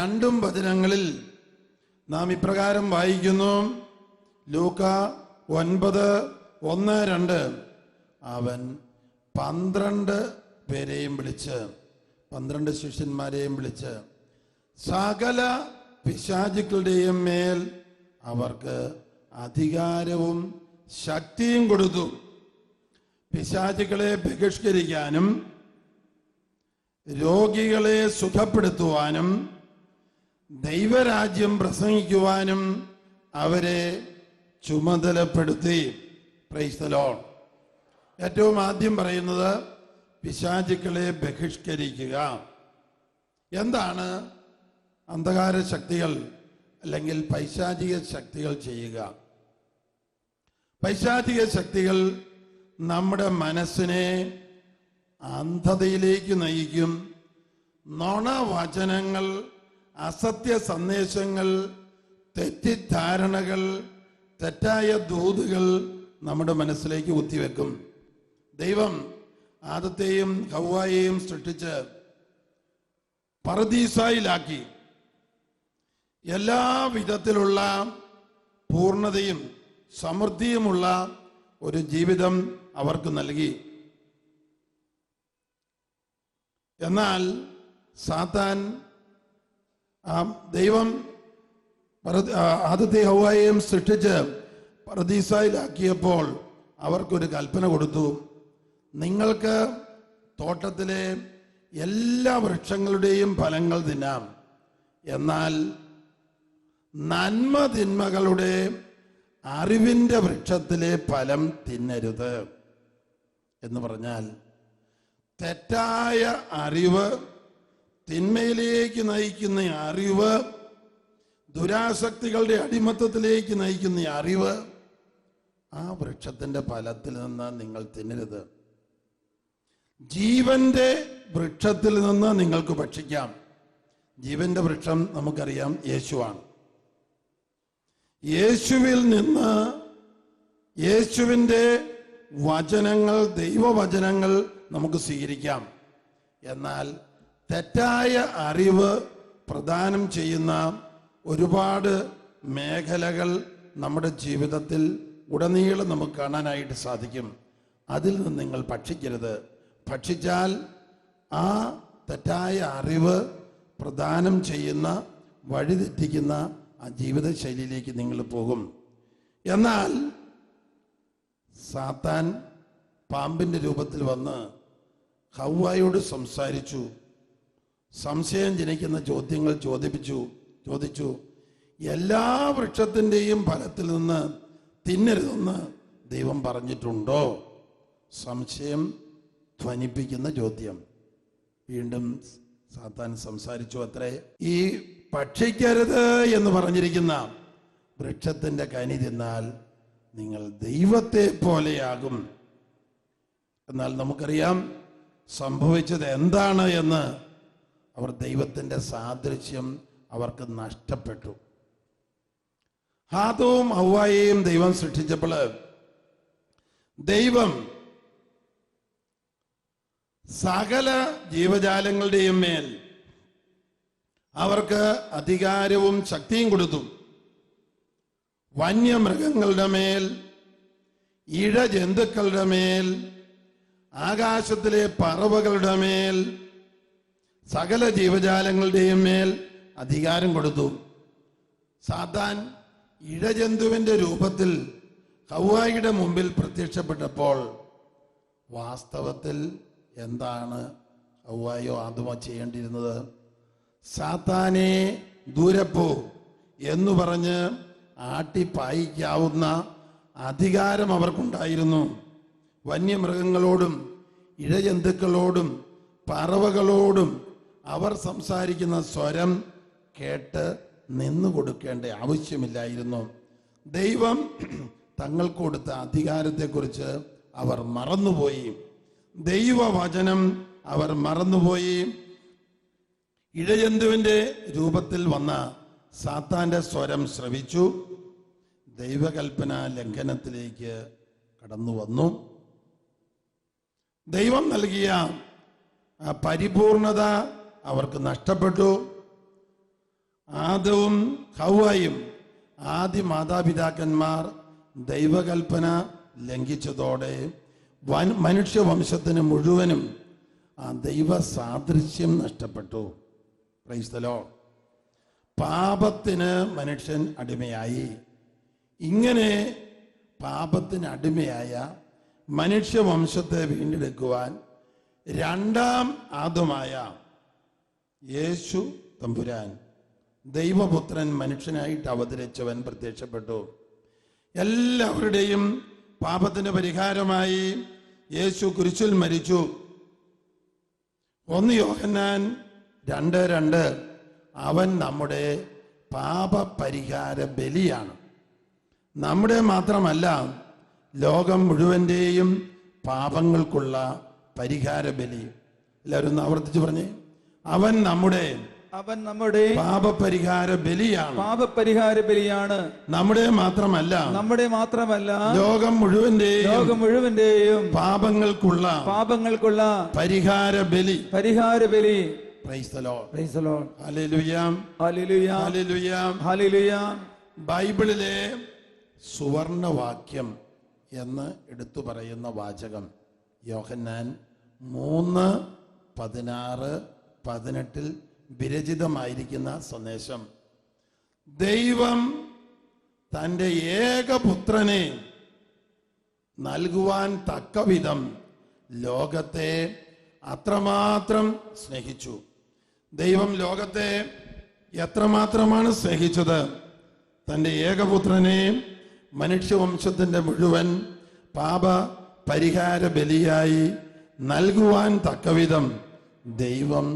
രണ്ടും വചനങ്ങളിൽ നാം ഇപ്രകാരം വായിക്കുന്നു. ലൂക്ക 9:1-2. അവൻ 12 പേരെയും വിളിച്ച്, 12 ശിഷ്യന്മാരെയും വിളിച്ച് സകല പിശാചുക്കളുടെയും മേൽ അവർക്ക് അധികാരവും ശക്തിയും കൊടുത്തു. പിശാചുക്കളെ ബഹിഷ്കരിക്കാനും രോഗികളെ സുഖപ്പെടുത്തുവാനും ദൈവരാജ്യം പ്രസംഗിക്കുവാനും അവരെ ചുമതലപ്പെടുത്തി. Price the Lord. ഏറ്റവും ആദ്യം പറയുന്നത് പിശാചുക്കളെ ബഹിഷ്കരിക്കുക. എന്താണ് അന്ധകാര ശക്തികൾ അല്ലെങ്കിൽ പൈശാചിക ശക്തികൾ ചെയ്യുക? പൈശാചിക ശക്തികൾ നമ്മുടെ മനസ്സിനെ അന്ധതയിലേക്ക് നയിക്കും. നുണവചനങ്ങൾ, അസത്യ സന്ദേശങ്ങൾ, തെറ്റിദ്ധാരണകൾ, തെറ്റായ ദൂതുകൾ നമ്മുടെ മനസ്സിലേക്ക് കുത്തിവെക്കും. ദൈവം ആദത്തെയും ഹവ്വായെയും സൃഷ്ടിച്ച് പറുദീസായിലാക്കി. എല്ലാ വിധത്തിലുള്ള പൂർണ്ണതയും സമൃദ്ധിയുമുള്ള ഒരു ജീവിതം അവർക്ക് നൽകി. എന്നാൽ സാത്താൻ ദൈവം ആദത്തെ ഹവ്വായെയും സൃഷ്ടിച്ച് പറുദീസായിലാക്കിയപ്പോൾ അവർക്കൊരു കൽപ്പന കൊടുത്തു. നിങ്ങൾക്ക് തോട്ടത്തിലെ എല്ലാ വൃക്ഷങ്ങളുടെയും ഫലങ്ങൾ തിന്നാം, എന്നാൽ നന്മ തിന്മകളുടെ അറിവിന്റെ വൃക്ഷത്തിലെ ഫലം തിന്നരുത് എന്ന് പറഞ്ഞാൽ തെറ്റായ അറിവ്, തിന്മയിലേക്ക് നയിക്കുന്ന അറിവ്, ദുരാസക്തികളുടെ അടിമത്തത്തിലേക്ക് നയിക്കുന്ന അറിവ്, ആ വൃക്ഷത്തിന്റെ ഫലത്തിൽ നിന്ന് നിങ്ങൾ തിന്നരുത്. ജീവന്റെ വൃക്ഷത്തിൽ നിന്ന് നിങ്ങൾക്ക് ഭക്ഷിക്കാം. ജീവന്റെ വൃക്ഷം നമുക്കറിയാം, യേശുവാണ്. യേശുവിൽ നിന്ന്, യേശുവിൻ്റെ വചനങ്ങൾ, ദൈവവചനങ്ങൾ നമുക്ക് സ്വീകരിക്കാം. എന്നാൽ തെറ്റായ അറിവ് പ്രദാനം ചെയ്യുന്ന ഒരുപാട് മേഖലകൾ നമ്മുടെ ജീവിതത്തിൽ ഉടനീളം നമുക്ക് കാണാനായിട്ട് സാധിക്കും. അതിൽ നിന്ന് നിങ്ങൾ ഭക്ഷിക്കരുത്. ഭക്ഷിച്ചാൽ ആ തെറ്റായ അറിവ് പ്രദാനം ചെയ്യുന്ന, വഴിതെറ്റിക്കുന്ന ആ ജീവിതശൈലിയിലേക്ക് നിങ്ങൾ പോകും. എന്നാൽ സാത്താൻ പാമ്പിന്റെ രൂപത്തിൽ വന്ന് ഹവ്വായോട് സംസാരിച്ചു. സംശയം ജനിക്കുന്ന ചോദ്യങ്ങൾ ചോദിച്ചു. എല്ലാ വൃക്ഷത്തിൻ്റെയും ഫലത്തിൽ നിന്ന് തിന്നരുതെന്ന് ദൈവം പറഞ്ഞിട്ടുണ്ടോ? സംശയം ധ്വനിപ്പിക്കുന്ന ചോദ്യം. വീണ്ടും സാത്താൻ സംസാരിച്ചു അത്രേ. ഈ ഭക്ഷിക്കരുത് എന്ന് പറഞ്ഞിരിക്കുന്ന വൃക്ഷത്തിന്റെ കനി തിന്നാൽ നിങ്ങൾ ദൈവത്തെ പോലെയാകും. എന്നാൽ നമുക്കറിയാം സംഭവിച്ചത് എന്താണ് എന്ന്. അവർ ദൈവത്തിന്റെ സാദൃശ്യം അവർക്ക് നഷ്ടപ്പെട്ടു. ആദവും ഹവ്വായെയും ദൈവം സൃഷ്ടിച്ചപ്പോൾ ദൈവം സകല ജീവജാലങ്ങളുടെയും മേൽ അവർക്ക് അധികാരവും ശക്തിയും കൊടുത്തു. വന്യമൃഗങ്ങളുടെ മേൽ, ഇഴജന്തുക്കളുടെ മേൽ, ആകാശത്തിലെ പറവകളുടെ മേൽ, സകല ജീവജാലങ്ങളുടെയും മേൽ അധികാരം കൊടുത്തു. സാത്താൻ ഇഴജന്തുവിന്റെ രൂപത്തിൽ ഹവ്വായുടെ മുമ്പിൽ പ്രത്യക്ഷപ്പെട്ടപ്പോൾ വാസ്തവത്തിൽ എന്താണ് ഹവ്വായോ ആദമോ ചെയ്യേണ്ടിയിരുന്നത്? സാത്താനെ ദൂരെ പോ എന്ന് പറഞ്ഞ് ആട്ടിപ്പായിക്കാവുന്ന അധികാരം അവർക്കുണ്ടായിരുന്നു. വന്യമൃഗങ്ങളോടും ഇഴജന്തുക്കളോടും പറവകളോടും അവർ സംസാരിക്കുന്ന സ്വരം കേട്ട് നിന്നു കൊടുക്കേണ്ട ആവശ്യമില്ലായിരുന്നു. ദൈവം തങ്ങൾക്ക് കൊടുത്ത അധികാരത്തെക്കുറിച്ച് അവർ മറന്നുപോയി. ദൈവവചനം അവർ മറന്നുപോയി. ഇഴജന്തുവിന്റെ രൂപത്തിൽ വന്ന സാത്താന്റെ സ്വരം ശ്രവിച്ചു. ദൈവകൽപ്പന ലംഘനത്തിലേക്ക് കടന്നു വന്നു. ദൈവം നൽകിയ പരിപൂർണത അവർക്ക് നഷ്ടപ്പെട്ടു. ആദവും ഹവ്വായും ആദ്യ മാതാപിതാക്കന്മാർ ദൈവകൽപ്പന ലംഘിച്ചതോടെ മനുഷ്യവംശത്തിന് മുഴുവനും ആ ദൈവ സാദൃശ്യം നഷ്ടപ്പെട്ടു. Price the Lord. പാപത്തിന് മനുഷ്യൻ അടിമയായി. ഇങ്ങനെ പാപത്തിന് അടിമയായ മനുഷ്യവംശത്തെ വീണ്ടെടുക്കുവാൻ രണ്ടാം ആദമായ യേശു തമ്പുരാൻ, ദൈവപുത്രൻ മനുഷ്യനായിട്ട് അവതരിച്ചവൻ പ്രത്യക്ഷപ്പെട്ടു. എല്ലാവരുടെയും പാപത്തിന് പരിഹാരമായി യേശു കുരിശിൽ മരിച്ചു. 1 യോഹന്നാൻ 2:2 അവൻ നമ്മുടെ പാപപരിഹാര ബലിയാണ്. നമ്മുടെ മാത്രമല്ല, ലോകം മുഴുവൻ്റെയും പാപങ്ങൾക്കുള്ള പരിഹാര ബലി. എല്ലാവരും ഒന്ന് ആവർത്തിച്ച് പറഞ്ഞേ. അവൻ നമ്മുടെ പാപപരിഹാര ബലിയാണ്. പാപപരിഹാര ബലിയാണ്. നമ്മുടെ മാത്രമല്ല, ലോകം മുഴുവന്റെയും പാപങ്ങൾക്കുള്ള പരിഹാര ബലി. Price the Lord. Praise the Lord. Hallelujah. Hallelujah. Hallelujah. Hallelujah. ബൈബിളിലെ സുവർണവാക്യം എന്ന് എടുത്തു പറയുന്ന വാചകം യോഹന്നാൻ 3:16-18 വിരചിതമായിരിക്കുന്ന സന്ദേശം. ദൈവം തൻ്റെ ഏകപുത്രനെ നൽകുവാൻ തക്കവിധം ലോകത്തെ അത്രമാത്രം സ്നേഹിച്ചു. ദൈവം ലോകത്തെ എത്രമാത്രമാണ് സ്നേഹിച്ചത്? തൻ്റെ ഏകപുത്രനെ മനുഷ്യവംശത്തിൻ്റെ മുഴുവൻ പാപ പരിഹാര ബലിയായി നൽകുവാൻ തക്കവിധം ദൈവം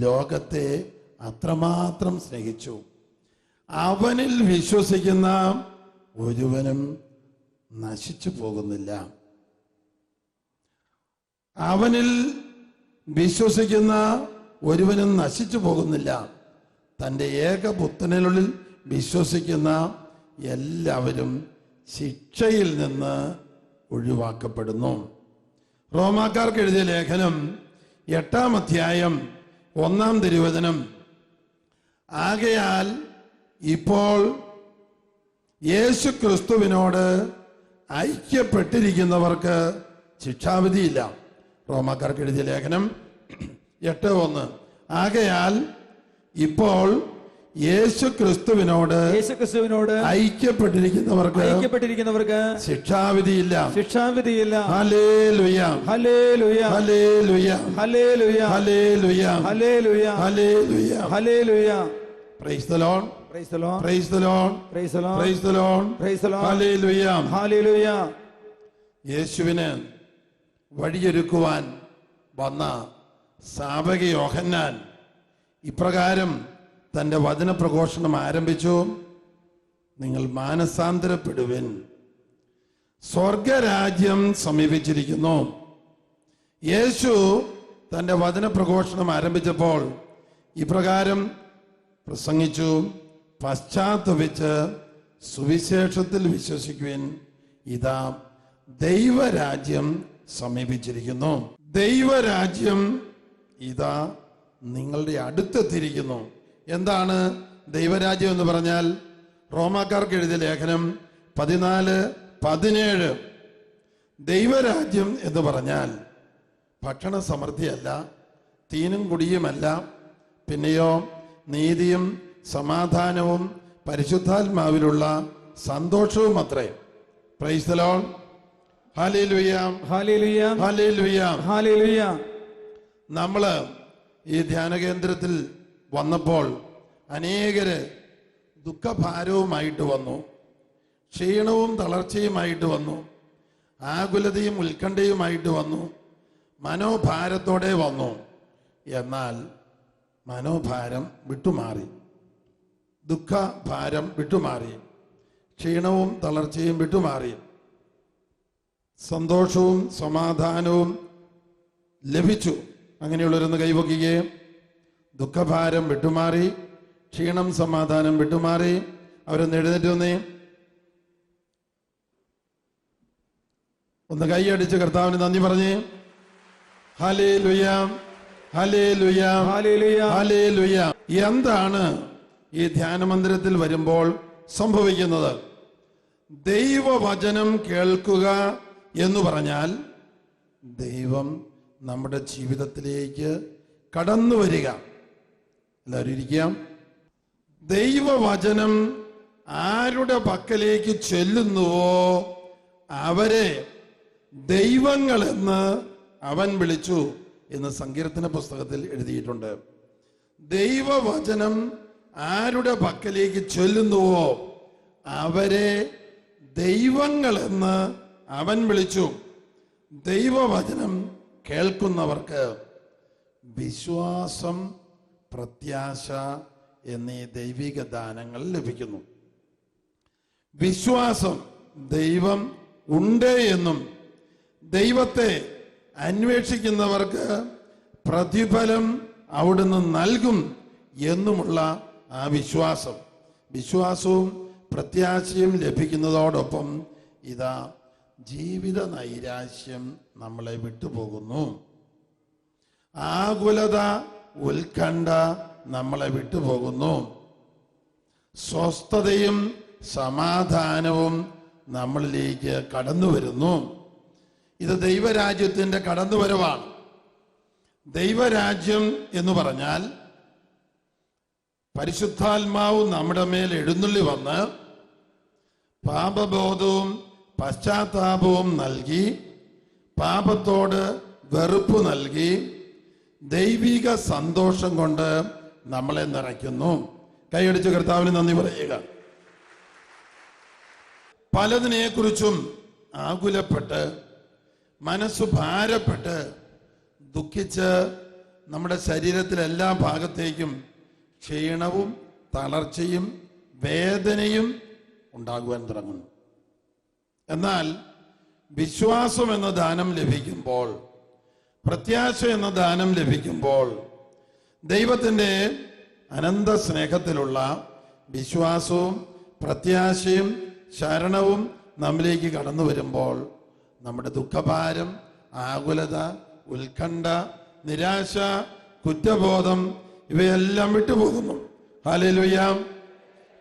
ലോകത്തെ അത്രമാത്രം സ്നേഹിച്ചു. അവനിൽ വിശ്വസിക്കുന്ന ഒരുവനും നശിച്ചു പോകുന്നില്ല. അവനിൽ വിശ്വസിക്കുന്ന ഒരുവനും നശിച്ചു പോകുന്നില്ല. തൻ്റെ ഏകപുത്രനുള്ളിൽ വിശ്വസിക്കുന്ന എല്ലാവരും ശിക്ഷയിൽ നിന്ന് ഒഴിവാക്കപ്പെടുന്നു. റോമാക്കാർക്ക് എഴുതിയ ലേഖനം 8-ാം അധ്യായം 1-ാം തിരുവചനം. ആകയാൽ ഇപ്പോൾ യേശു ക്രിസ്തുവിനോട് ഐക്യപ്പെട്ടിരിക്കുന്നവർക്ക് ശിക്ഷാവിധിയില്ല. റോമാക്കാർക്ക് എഴുതിയ ലേഖനം 8:1. ആകയാൽ ഇപ്പോൾ യേശു ക്രിസ്തുവിനോട് ഐക്യപ്പെട്ടിരിക്കുന്നവർക്ക് ശിക്ഷാവിധിയില്ല. Hallelujah. Hallelujah. Hallelujah. Hallelujah. Hallelujah. Hallelujah. Hallelujah. Hallelujah. Praise the Lord. Praise the Lord. Praise the Lord. Praise the Lord. Praise the Lord. Praise the Lord. Hallelujah. Hallelujah. യേശുവിന് വഴിയൊരുക്കുവാൻ വന്ന സ്നാപക യോഹന്നാൻ ഇപ്രകാരം തൻ്റെ വചന പ്രഘോഷണം ആരംഭിച്ചു. നിങ്ങൾ മാനസാന്തരപ്പെടുവിൻ, സ്വർഗരാജ്യം സമീപിച്ചിരിക്കുന്നു. യേശു തൻ്റെ വചന പ്രഘോഷണം ആരംഭിച്ചപ്പോൾ ഇപ്രകാരം പ്രസംഗിച്ചു: പശ്ചാത്തപിച്ച് സുവിശേഷത്തിൽ വിശ്വസിക്കുവിൻ, ഇതാ ദൈവരാജ്യം സമീപിച്ചിരിക്കുന്നു. ദൈവരാജ്യം ഇതാ നിങ്ങളുടെ അടുത്തെത്തിയിരിക്കുന്നു. എന്താണ് ദൈവരാജ്യം എന്ന് പറഞ്ഞാൽ? റോമാക്കാർക്ക് എഴുതിയ ലേഖനം 14:17. ദൈവരാജ്യം എന്ന് പറഞ്ഞാൽ ഭക്ഷണ സമൃദ്ധിയല്ല, തീനും കുടിയുമല്ല, പിന്നെയോ നീതിയും സമാധാനവും പരിശുദ്ധാത്മാവിലുള്ള സന്തോഷവും അത്രേ. Price the Lord. Hallelujah. Hallelujah. Hallelujah. Hallelujah. നമ്മള് ഈ ധ്യാന കേന്ദ്രത്തിൽ വന്നപ്പോൾ അനേകര് ദുഃഖഭാരവുമായിട്ട് വന്നു, ക്ഷീണവും തളർച്ചയുമായിട്ട് വന്നു, ആകുലതയും ഉത്കണ്ഠയുമായിട്ട് വന്നു, മനോഭാരത്തോടെ വന്നു. എന്നാൽ മനോഭാരം വിട്ടുമാറി, ദുഃഖഭാരം വിട്ടുമാറി, ക്ഷീണവും തളർച്ചയും വിട്ടുമാറി, സന്തോഷവും സമാധാനവും ലഭിച്ചു. അങ്ങനെയുള്ളവരൊന്ന് കൈവക്കുകയെ. ദുഃഖഭാരം വിട്ടുമാറി, ക്ഷീണം സമാധാനം വിട്ടുമാറി. അവരൊന്ന് എഴുന്നേറ്റ് വന്നേ. ഒന്ന് കൈയടിച്ച് കർത്താവിന് നന്ദി പറഞ്ഞേ. ഹല്ലേലൂയ. ഹല്ലേലൂയ. ഹല്ലേലൂയ. ഹല്ലേലൂയ. എന്താണ് ഈ ധ്യാന മന്ദിരത്തിൽ വരുമ്പോൾ സംഭവിക്കുന്നത്. ദൈവവചനം കേൾക്കുക എന്ന് പറഞ്ഞാൽ ദൈവം നമ്മുടെ ജീവിതത്തിലേക്ക് കടന്നു വരിക. എല്ലാവരും ഇരിക്കാം. ദൈവവചനം ആരുടെ പക്കലേക്ക് ചെല്ലുന്നുവോ അവരെ ദൈവങ്ങളെന്ന് അവൻ വിളിച്ചു എന്ന് സങ്കീർത്തന പുസ്തകത്തിൽ എഴുതിയിട്ടുണ്ട്. ദൈവവചനം ആരുടെ പക്കലേക്ക് ചെല്ലുന്നുവോ അവരെ ദൈവങ്ങളെന്ന് അവൻ വിളിച്ചു. ദൈവവചനം കേൾക്കുന്നവർക്ക് വിശ്വാസം, പ്രത്യാശ എന്നീ ദൈവിക ദാനങ്ങൾ ലഭിക്കുന്നു. വിശ്വാസം, ദൈവം ഉണ്ട് എന്നും ദൈവത്തെ അന്വേഷിക്കുന്നവർക്ക് പ്രതിഫലം അവിടുന്ന് നൽകും എന്നുമുള്ള ആ വിശ്വാസവും പ്രത്യാശയും ലഭിക്കുന്നതോടൊപ്പം ഇതാ ജീവിത നൈരാശ്യം നമ്മളെ വിട്ടുപോകുന്നു. ആകുലത, ഉത്കണ്ഠ നമ്മളെ വിട്ടുപോകുന്നു. സ്വസ്ഥതയും സമാധാനവും നമ്മളിലേക്ക് കടന്നു വരുന്നു. ഇത് ദൈവരാജ്യത്തിന്റെ കടന്നുവരവാണ്. ദൈവരാജ്യം എന്ന് പറഞ്ഞാൽ പരിശുദ്ധാത്മാവ് നമ്മുടെ മേൽ എഴുന്നള്ളി വന്ന് പാപബോധവും പശ്ചാത്താപവും നൽകി, പാപത്തോട് വെറുപ്പ് നൽകി, ദൈവിക സന്തോഷം കൊണ്ട് നമ്മളെ നിറയ്ക്കുന്നു. കൈയടിച്ച് കർത്താവിന് നന്ദി പറയുക. പലതിനെക്കുറിച്ചും ആകുലപ്പെട്ട് മനസ്സ് ഭാരപ്പെട്ട് ദുഃഖിച്ച് നമ്മുടെ ശരീരത്തിലെ എല്ലാ ഭാഗത്തേക്കും ക്ഷീണവും തളർച്ചയും വേദനയും ഉണ്ടാകുവാൻ തുടങ്ങുന്നു. എന്നാൽ വിശ്വാസം എന്ന ദാനം ലഭിക്കുമ്പോൾ, പ്രത്യാശ എന്ന ദാനം ലഭിക്കുമ്പോൾ, ദൈവത്തിൻ്റെ അനന്ത സ്നേഹത്തിലുള്ള വിശ്വാസവും പ്രത്യാശയും ശരണവും നമ്മിലേക്ക് കടന്നു വരുമ്പോൾ നമ്മുടെ ദുഃഖഭാരം, ആകുലത, ഉത്കണ്ഠ, നിരാശ, കുറ്റബോധം ഇവയെല്ലാം വിട്ടുപോകുന്നു. Hallelujah.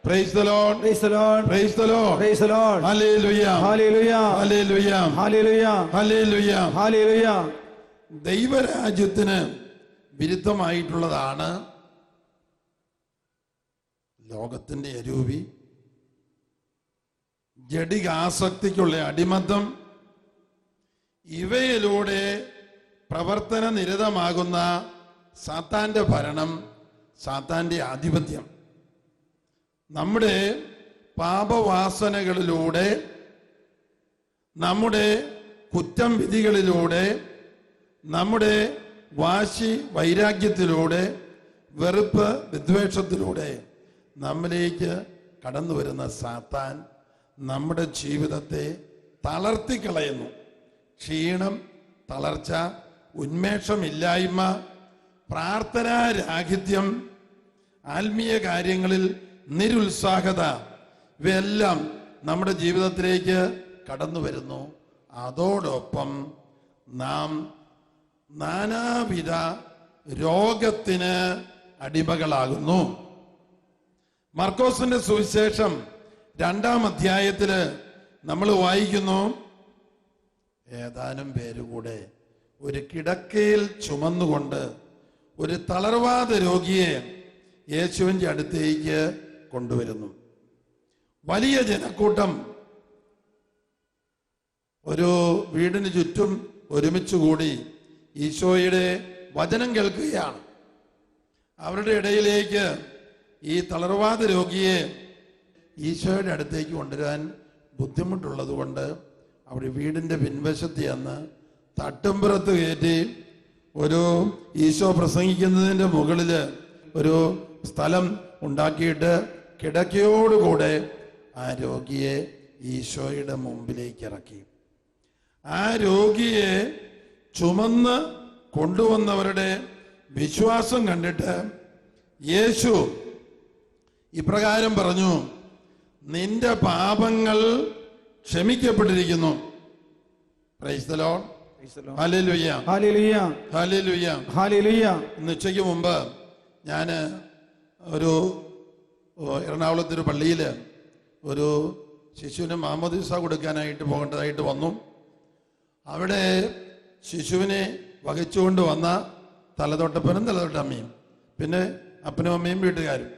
Praise the Lord. Praise the Lord. Price the Lord. Praise the Lord. Hallelujah. Hallelujah. Hallelujah. Hallelujah. Hallelujah. Hallelujah. ദൈവരാജ്യത്തിന് വിരുദ്ധമായിട്ടുള്ളതാണ് ലോകത്തിന്റെ അരൂപി, ജഡികാസക്തിക്കുള്ള അടിമത്തം. ഇവയിലൂടെ പ്രവർത്തന നിരതമാകുന്ന സാത്താന്റെ ഭരണം, സാത്താന്റെ ആധിപത്യം. നമ്മുടെ പാപവാസനകളിലൂടെ, നമ്മുടെ കുറ്റം വിധികളിലൂടെ, നമ്മുടെ വാശി വൈരാഗ്യത്തിലൂടെ, വെറുപ്പ് വിദ്വേഷത്തിലൂടെ നമ്മിലേക്ക് കടന്നു വരുന്ന സാത്താൻ നമ്മുടെ ജീവിതത്തെ തളർത്തിക്കളയുന്നു. ക്ഷീണം, തളർച്ച, ഉന്മേഷമില്ലായ്മ, പ്രാർത്ഥനാരാഹിത്യം, ആത്മീയ കാര്യങ്ങളിൽ നിരുത്സാഹത ഇവയെല്ലാം നമ്മുടെ ജീവിതത്തിലേക്ക് കടന്നു വരുന്നു. അതോടൊപ്പം നാം നാനാവിധ രോഗത്തിന് അടിമകളാകുന്നു. മർക്കോസിന്റെ സുവിശേഷം 2-ാം അധ്യായത്തില് നമ്മൾ വായിക്കുന്നു, ഏതാനും പേരുകൂടെ ഒരു കിടക്കയിൽ ചുമന്നുകൊണ്ട് ഒരു തളർവാദ രോഗിയെ യേശുവിൻ്റെ അടുത്തേക്ക് കൊണ്ടുവരുന്നു. വലിയ ജനക്കൂട്ടം ഒരു വീടിന് ചുറ്റും ഒരുമിച്ച് കൂടി ഈശോയുടെ വചനം കേൾക്കുകയാണ്. അവരുടെ ഇടയിലേക്ക് ഈ തളർവാദ രോഗിയെ ഈശോയുടെ അടുത്തേക്ക് കൊണ്ടുവരാൻ ബുദ്ധിമുട്ടുള്ളത് കൊണ്ട് അവിടെ വീടിൻ്റെ പിൻവശത്ത് ചെന്ന് തട്ടുംപുറത്ത് കയറ്റി ഒരു ഈശോ പ്രസംഗിക്കുന്നതിൻ്റെ മുകളിൽ ഒരു സ്ഥലം ഉണ്ടാക്കിയിട്ട് കിടക്കയോടുകൂടെ ആ രോഗിയെ ഈശോയുടെ മുമ്പിലേക്ക് ഇറക്കി. ആ രോഗിയെ ചുമന്ന് കൊണ്ടുവന്നവരുടെ വിശ്വാസം കണ്ടിട്ട് യേശു ഇപ്രകാരം പറഞ്ഞു, നിന്റെ പാപങ്ങൾ ക്ഷമിക്കപ്പെട്ടിരിക്കുന്നു. Price the Lord. Hallelujah. Hallelujah. Hallelujah. Hallelujah. ഇന്ന് ഉച്ചയ്ക്ക് മുമ്പ് ഞാൻ ഒരു എറണാകുളത്തൊരു പള്ളിയിൽ ഒരു ശിശുവിന് മാമോദീസ കൊടുക്കാനായിട്ട് പോകേണ്ടതായിട്ട് വന്നു. അവിടെ ശിശുവിനെ വഹിച്ചുകൊണ്ട് വന്ന തലതൊട്ടപ്പനും തലതൊട്ടമ്മയും, പിന്നെ അപ്പനും അമ്മയും വീട്ടുകാരും.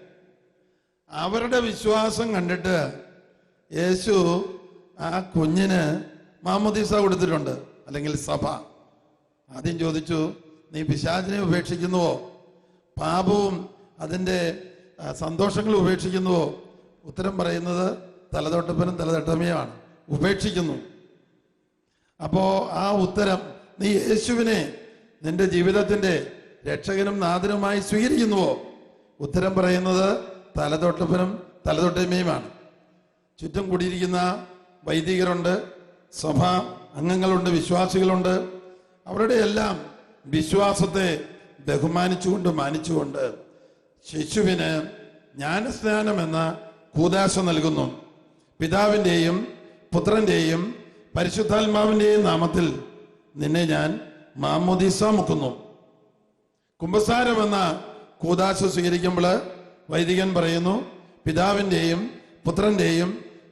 അവരുടെ വിശ്വാസം കണ്ടിട്ട് യേശു ആ കുഞ്ഞിന് മാമോദീസ കൊടുത്തിട്ടുണ്ട്, അല്ലെങ്കിൽ സഭ. ആദ്യം ചോദിച്ചു, നീ പിശാചിനെ ഉപേക്ഷിക്കുന്നുവോ, പാപവും അതിൻ്റെ സന്തോഷങ്ങളും ഉപേക്ഷിക്കുന്നുവോ? ഉത്തരം പറയുന്നത് തലതൊട്ടപ്പനും തലതൊട്ടമ്മയുമാണ്, ഉപേക്ഷിക്കുന്നു. അപ്പോ ആ ഉത്തരം, നീ യേശുവിനെ നിന്റെ ജീവിതത്തിന്റെ രക്ഷകനും നാഥനുമായി സ്വീകരിക്കുന്നുവോ? ഉത്തരം പറയുന്നത് തലതൊട്ടപ്പനും തലതൊട്ടമ്മയുമാണ്. ചുറ്റും കൂടിയിരിക്കുന്ന വൈദികരുണ്ട്, സഭാ അംഗങ്ങളുണ്ട്, വിശ്വാസികളുണ്ട്. അവരുടെ എല്ലാം വിശ്വാസത്തെ ബഹുമാനിച്ചുകൊണ്ട് മാനിച്ചുകൊണ്ട് ശിശുവിന് ജ്ഞാനസ്നാനം എന്ന കൂദാശ നൽകുന്നു. പിതാവിൻ്റെയും പുത്രൻ്റെയും പരിശുദ്ധാത്മാവിൻ്റെയും നാമത്തിൽ നിന്നെ ഞാൻ മാമോദീസ മുക്കുന്നു. കുമ്പസാരം എന്ന കൂദാശ സ്വീകരിക്കുമ്പോൾ വൈദികൻ പറയുന്നു, പിതാവിൻ്റെയും പുത്രൻ്റെയും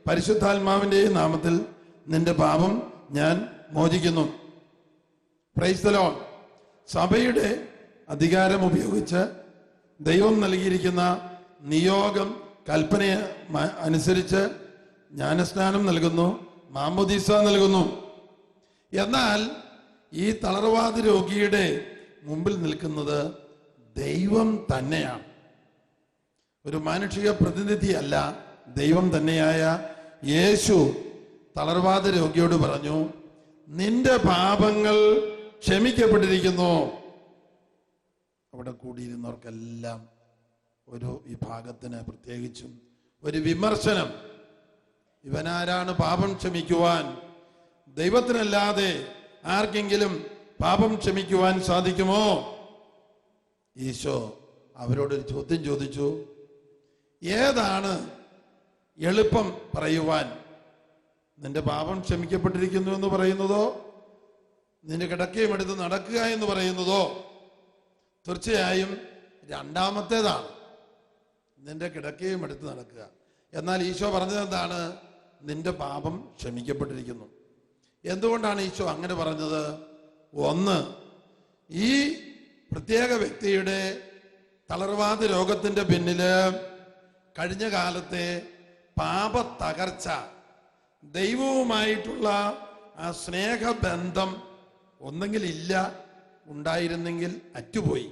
പരിശുദ്ധാത്മാവിൻ്റെയും നാമത്തിൽ നിന്റെ പാപം ഞാൻ മോചിക്കുന്നു. Price the Lord. സഭയുടെ അധികാരം ഉപയോഗിച്ച് ദൈവം നൽകിയിരിക്കുന്ന നിയോഗം, കൽപ്പന അനുസരിച്ച് ജ്ഞാനസ്നാനം നൽകുന്നു, മാമോദീസ നൽകുന്നു. എന്നാൽ ഈ തളർവാദ രോഗിയുടെ മുമ്പിൽ നിൽക്കുന്നത് ദൈവം തന്നെയാണ്. ഒരു മാനുഷിക പ്രതിനിധിയല്ല, ദൈവം തന്നെയായ യേശു തളർവാദ രോഗിയോട് പറഞ്ഞു, നിന്റെ പാപങ്ങൾ ക്ഷമിക്കപ്പെട്ടിരിക്കുന്നു. അവിടെ കൂടിയിരുന്നവർക്കെല്ലാം ഒരു വിഭാഗത്തിന് പ്രത്യേകിച്ചും ഒരു വിമർശനം. ഇവനാരാണ് പാപം ക്ഷമിക്കുവാൻ? ദൈവത്തിനല്ലാതെ ആർക്കെങ്കിലും പാപം ക്ഷമിക്കുവാൻ സാധിക്കുമോ? ഈശോ അവരോടൊരു ചോദ്യം ചോദിച്ചു, ഏതാണ് എളുപ്പം പറയുവാൻ? നിന്റെ പാപം ക്ഷമിക്കപ്പെട്ടിരിക്കുന്നു എന്ന് പറയുന്നതോ, നിന്റെ കിടക്കയും എടുത്ത് നടക്കുക എന്ന് പറയുന്നതോ? തീർച്ചയായും രണ്ടാമത്തേതാണ്, നിന്റെ കിടക്കയും എടുത്ത് നടക്കുക. എന്നാൽ ഈശോ പറഞ്ഞത് എന്താണ്? നിന്റെ പാപം ക്ഷമിക്കപ്പെട്ടിരിക്കുന്നു. എന്തുകൊണ്ടാണ് ഈശോ അങ്ങനെ പറഞ്ഞത്? ഒന്ന്, ഈ പ്രത്യേക വ്യക്തിയുടെ തളർവാദ രോഗത്തിന്റെ പിന്നില് കഴിഞ്ഞ കാലത്തെ പാപ തകർച്ച, ദൈവവുമായിട്ടുള്ള ആ സ്നേഹബന്ധം ഒന്നെങ്കിൽ ഇല്ല, ഉണ്ടായിരുന്നെങ്കിൽ അറ്റുപോയി.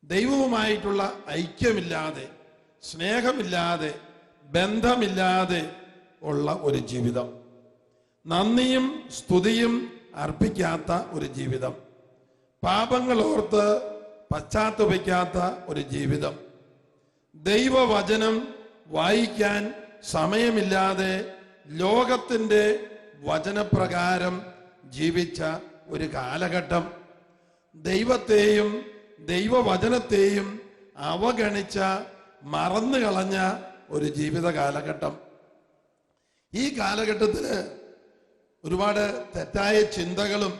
ദൈവവുമായിട്ടുള്ള ഐക്യമില്ലാതെ, സ്നേഹമില്ലാതെ, ബന്ധമില്ലാതെ ഉള്ള ഒരു ജീവിതം, നന്ദിയും സ്തുതിയും അർപ്പിക്കാത്ത ഒരു ജീവിതം, പാപങ്ങൾ ഓർത്ത് പശ്ചാത്തപിക്കാത്ത ഒരു ജീവിതം, ദൈവവചനം വായിക്കാൻ സമയമില്ലാതെ ലോകത്തിന്റെ വചനപ്രകാരം ജീവിച്ച ഒരു കാലഘട്ടം, ദൈവത്തെയും ദൈവവചനത്തെയും അവഗണിച്ച, മറന്നു കളഞ്ഞ ഒരു ജീവിത കാലഘട്ടം. ഈ കാലഘട്ടത്തില് ഒരുപാട് തെറ്റായ ചിന്തകളും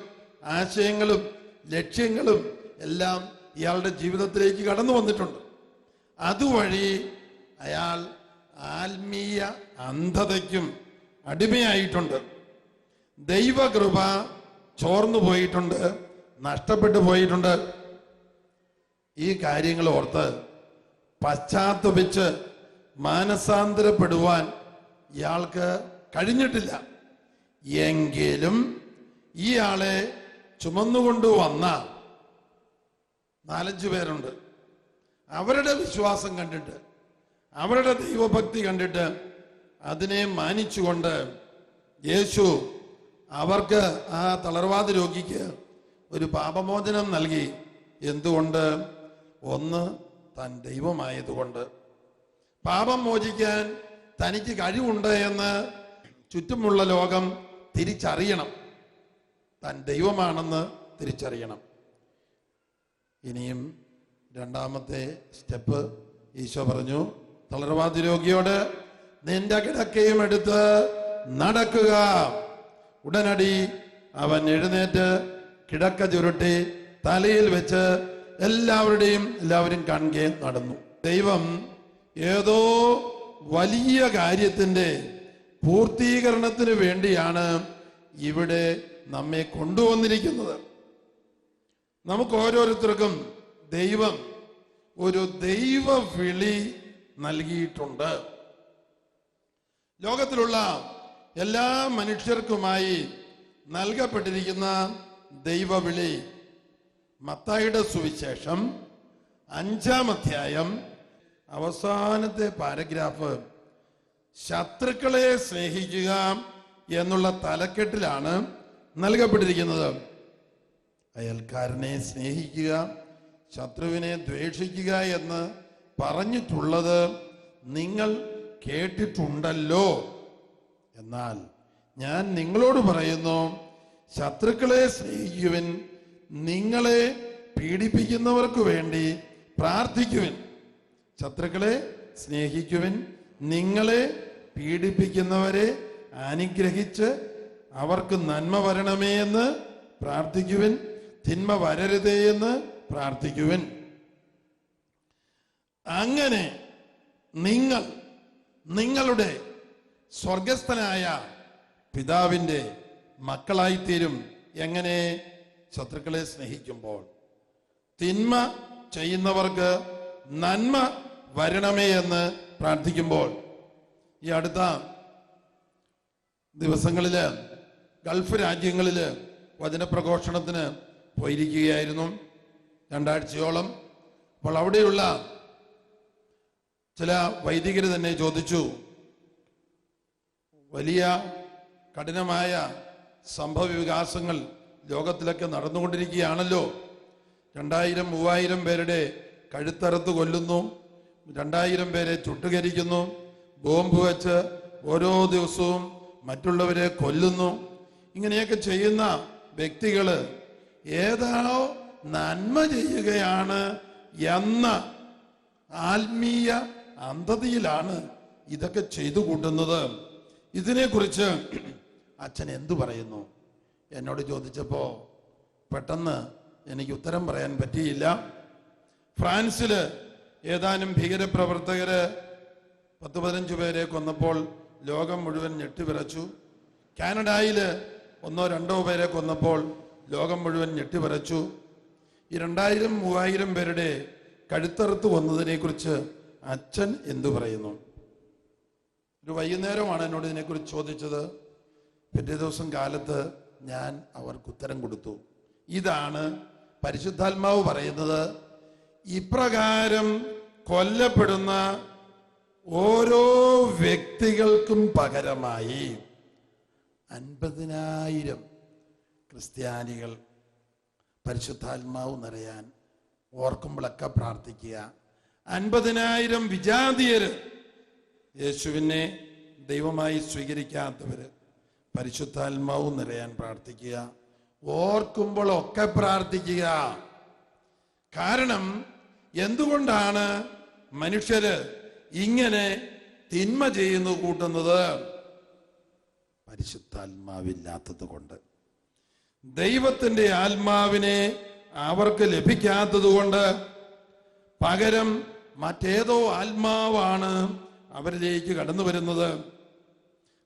ആശയങ്ങളും ലക്ഷ്യങ്ങളും എല്ലാം ഇയാളുടെ ജീവിതത്തിലേക്ക് കടന്നു വന്നിട്ടുണ്ട്. അതുവഴി അയാൾ ആത്മീയ അന്ധതയ്ക്കും അടിമയായിട്ടുണ്ട്. ദൈവകൃപ ചോർന്നു പോയിട്ടുണ്ട്, നഷ്ടപ്പെട്ടു പോയിട്ടുണ്ട്. ഈ കാര്യങ്ങൾ ഓർത്ത് പശ്ചാത്തപിച്ച് മാനസാന്തരപ്പെടുവാൻ ഇയാൾക്ക് കഴിഞ്ഞിട്ടില്ല. എങ്കിലും ഇയാളെ ചുമന്നുകൊണ്ടുവന്ന 4-5 പേരുണ്ട്. അവരുടെ വിശ്വാസം കണ്ടിട്ട്, അവരുടെ ദൈവഭക്തി കണ്ടിട്ട്, അതിനെ മാനിച്ചുകൊണ്ട് യേശു അവർക്ക്, ആ തളർവാദ രോഗിക്ക് ഒരു പാപമോചനം നൽകി. എന്തുകൊണ്ട്? ഒന്ന്, താൻ ദൈവമായതുകൊണ്ട്. പാപം മോചിക്കാൻ തനിക്ക് കഴിവുണ്ട് എന്ന് ചുറ്റുമുള്ള ലോകം തിരിച്ചറിയണം, താൻ ദൈവമാണെന്ന് തിരിച്ചറിയണം. ഇനിയും രണ്ടാമത്തെ സ്റ്റെപ്പ് ഈശോ പറഞ്ഞു തളർവാദ രോഗിയോട്, നിന്റെ കിടക്കയും എടുത്ത് നടക്കുക. ഉടനടി അവൻ എഴുന്നേറ്റ് കിടക്ക ചുരുട്ടി തലയിൽ വെച്ച് എല്ലാവരും കാണുകയും നടന്നു. ദൈവം ഏതോ വലിയ കാര്യത്തിന്റെ പൂർത്തീകരണത്തിന് വേണ്ടിയാണ് ഇവിടെ നമ്മെ കൊണ്ടുവന്നിരിക്കുന്നത്. നമുക്ക് ഓരോരുത്തർക്കും ദൈവം ഒരു ദൈവ വിളി നൽകിയിട്ടുണ്ട്. ലോകത്തിലുള്ള എല്ലാ മനുഷ്യർക്കുമായി നൽകപ്പെട്ടിരിക്കുന്ന ദൈവവിളി മത്തായിയുടെ സുവിശേഷം 5-ാം അധ്യായം അവസാനത്തെ പാരഗ്രാഫ് ശത്രുക്കളെ സ്നേഹിക്കുക എന്നുള്ള തലക്കെട്ടിലാണ് നൽകപ്പെട്ടിരിക്കുന്നത്. അയൽക്കാരനെ സ്നേഹിക്കുക, ശത്രുവിനെ ദ്വേഷിക്കുക എന്ന് പറഞ്ഞിട്ടുള്ളത് നിങ്ങൾ കേട്ടിട്ടുണ്ടല്ലോ. എന്നാൽ ഞാൻ നിങ്ങളോട് പറയുന്നു, ശത്രുക്കളെ സ്നേഹിക്കുവിൻ, നിങ്ങളെ പീഡിപ്പിക്കുന്നവർക്ക് വേണ്ടി പ്രാർത്ഥിക്കുവിൻ. ശത്രുക്കളെ സ്നേഹിക്കുവിൻ, നിങ്ങളെ പീഡിപ്പിക്കുന്നവരെ അനുഗ്രഹിച്ച് അവർക്ക് നന്മ വരണമേ എന്ന് പ്രാർത്ഥിക്കുവിൻ, തിന്മ വരരുതേ എന്ന് പ്രാർത്ഥിക്കുവിൻ. അങ്ങനെ നിങ്ങൾ നിങ്ങളുടെ സ്വർഗസ്ഥനായ പിതാവിന്റെ മക്കളായിത്തീരും. എങ്ങനെ? ശത്രുക്കളെ സ്നേഹിക്കുമ്പോൾ. തിന്മ ചെയ്യുന്നവർക്ക് നന്മ വരണമേ എന്ന് പ്രാർത്ഥിക്കുമ്പോൾ. ഈ അടുത്ത ദിവസങ്ങളില് ഗൾഫ് രാജ്യങ്ങളില് വചനപ്രഘോഷണത്തിന് പോയിരിക്കുകയായിരുന്നു 2 ആഴ്ചയോളം. അപ്പോൾ അവിടെയുള്ള ചില വൈദികർ തന്നെ ചോദിച്ചു, വലിയ കഠിനമായ സംഭവ വികാസങ്ങൾ ലോകത്തിലൊക്കെ നടന്നുകൊണ്ടിരിക്കുകയാണല്ലോ. 2000-3000 പേരുടെ കഴുത്തറുത്ത് കൊല്ലുന്നു, 2000 പേരെ ചുട്ടുകരിക്കുന്നു, ബോംബ് വെച്ച് ഓരോ ദിവസവും മറ്റുള്ളവരെ കൊല്ലുന്നു. ഇങ്ങനെയൊക്കെ ചെയ്യുന്ന വ്യക്തികള് ഏതാണോ നന്മ ചെയ്യുകയാണ് എന്ന ആത്മീയ അന്ധതയിലാണ് ഇതൊക്കെ ചെയ്തു കൂട്ടുന്നത്. ഇതിനെക്കുറിച്ച് അച്ഛൻ എന്തു പറയുന്നു എന്നോട് ചോദിച്ചപ്പോ പെട്ടെന്ന് എനിക്ക് ഉത്തരം പറയാൻ പറ്റിയില്ല. ഫ്രാൻസില് ഏതാനും ഭീകരപ്രവർത്തകര് 10-15 പേരെ കൊന്നപ്പോൾ ലോകം മുഴുവൻ ഞെട്ടിവിറച്ചു. കാനഡയില് 1-2 പേരെ കൊന്നപ്പോൾ ലോകം മുഴുവൻ ഞെട്ടിവിറച്ചു. ഈ 2000-3000 പേരുടെ കഴുത്തറുത്ത് കൊന്നതിനെ കുറിച്ച് അച്ഛൻ എന്തു പറയുന്നു? ഒരു വൈകുന്നേരമാണ് എന്നോട് ഇതിനെക്കുറിച്ച് ചോദിച്ചത്. പിറ്റേ ദിവസം കാലത്ത് ഞാൻ അവർക്ക് ഉത്തരം കൊടുത്തു. ഇതാണ് പരിശുദ്ധാത്മാവ് പറയുന്നത്. ഇപ്രകാരം കൊല്ലപ്പെടുന്ന ഓരോ വ്യക്തികൾക്കും പകരമായി 50,000 ക്രിസ്ത്യാനികൾ പരിശുദ്ധാത്മാവ് നിറയാൻ ഓർക്കുമ്പോഴൊക്കെ പ്രാർത്ഥിക്കുക. 50,000 വിജാതീയര്, യേശുവിനെ ദൈവമായി സ്വീകരിക്കാത്തവര് പരിശുദ്ധാത്മാവ് നിറയാൻ പ്രാർത്ഥിക്കുക. ഓർക്കുമ്പോഴൊക്കെ പ്രാർത്ഥിക്കുക. കാരണം എന്തുകൊണ്ടാണ് മനുഷ്യര് ഇങ്ങനെ തിന്മ ചെയ്യുന്നു കൂട്ടുന്നത്? പരിശുദ്ധാത്മാവില്ലാത്തത് കൊണ്ട്, ദൈവത്തിന്റെ ആത്മാവിനെ അവർക്ക് ലഭിക്കാത്തത് കൊണ്ട്, പകരം മറ്റേതോ ആത്മാവാണ് അവരിലേക്ക് കടന്നു വരുന്നത്.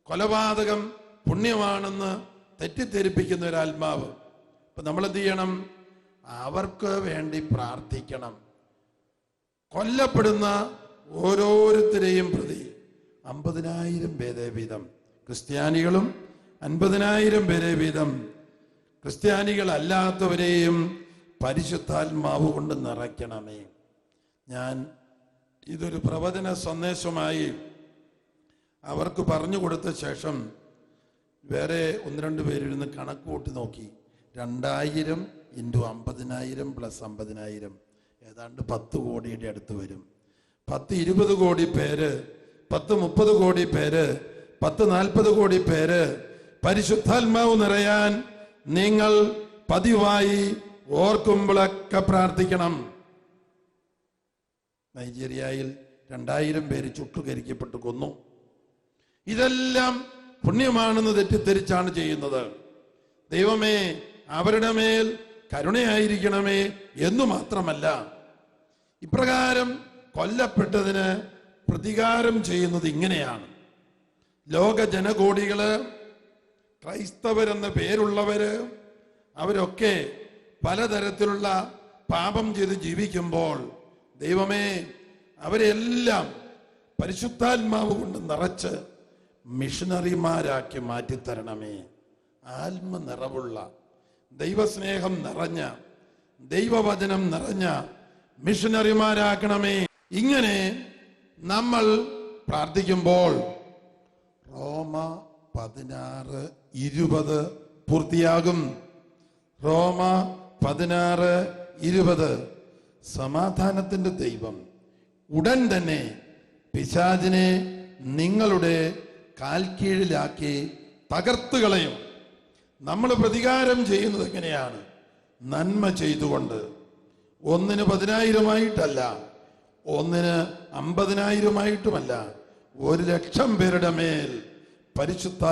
കൊലപാതകം പുണ്യമാണെന്ന് തെറ്റിദ്ധരിപ്പിക്കുന്ന ഒരു ആത്മാവ്. ഇപ്പൊ നമ്മൾ എന്ത് ചെയ്യണം? അവർക്ക് വേണ്ടി പ്രാർത്ഥിക്കണം. കൊല്ലപ്പെടുന്ന ഓരോരുത്തരെയും പ്രതി 50,000 പേരെ വീതം ക്രിസ്ത്യാനികളും 50,000 പേരെ വീതം ക്രിസ്ത്യാനികളല്ലാത്തവരെയും പരിശുദ്ധാത്മാവ് കൊണ്ട് നിറയ്ക്കണമേ. ഞാൻ ഇതൊരു പ്രവചന സന്ദേശമായി അവർക്ക് പറഞ്ഞു കൊടുത്ത ശേഷം വേറെ 1-2 പേരിരുന്ന് കണക്ക് കൂട്ടി നോക്കി. 2000 × 50,000 + 50,000 ഏതാണ്ട് 10 കോടിയുടെ അടുത്ത് വരും. 10-20 കോടി പേര്, 10-30 കോടി പേര്, 10-40 കോടി പേര് പരിശുദ്ധാത്മാവ് നിറയാൻ നിങ്ങൾ പതിവായി ഓർക്കുമ്പോഴൊക്കെ പ്രാർത്ഥിക്കണം. നൈജീരിയയിൽ 2000 പേര് ചുട്ടുകരിക്കപ്പെട്ട് കൊന്നു. ഇതെല്ലാം പുണ്യമാണെന്ന് തെറ്റിദ്ധരിച്ചാണ് ചെയ്യുന്നത്. ദൈവമേ, അവരുടെ മേൽ കരുണയായിരിക്കണമേ എന്നു മാത്രമല്ല, ഇപ്രകാരം കൊല്ലപ്പെട്ടതിന് പ്രതികാരം ചെയ്യുന്നത് ഇങ്ങനെയാണ്. ലോക ജനകോടികള്, ക്രൈസ്തവരെന്ന പേരുള്ളവര്, അവരൊക്കെ പലതരത്തിലുള്ള പാപം ചെയ്ത് ജീവിക്കുമ്പോൾ ദൈവമേ അവരെല്ലാം പരിശുദ്ധാത്മാവ് കൊണ്ട് നിറച്ച് മിഷണറിമാരാക്കി മാറ്റിത്തരണമേ. ആത്മനിറവുള്ള, ദൈവസ്നേഹം നിറഞ്ഞ, ദൈവവചനം നിറഞ്ഞ മിഷണറിമാരാക്കണമേ. ഇങ്ങനെ നമ്മൾ പ്രാർത്ഥിക്കുമ്പോൾ റോമ 16:20 പൂർത്തിയാകും. റോമ 16:20 സമാധാനത്തിന്റെ ദൈവം ഉടൻ തന്നെ പിശാചിനെ നിങ്ങളുടെ കാൽക്കീഴിലാക്കി തകർത്ത് കളയും. നമ്മൾ പ്രതികാരം ചെയ്യുന്നത് എങ്ങനെയാണ്? നന്മ ചെയ്തുകൊണ്ട്. 1-ന് 10,000 1-ന് 50,000 1,00,000 പേരുടെ മേൽ പരിശുദ്ധ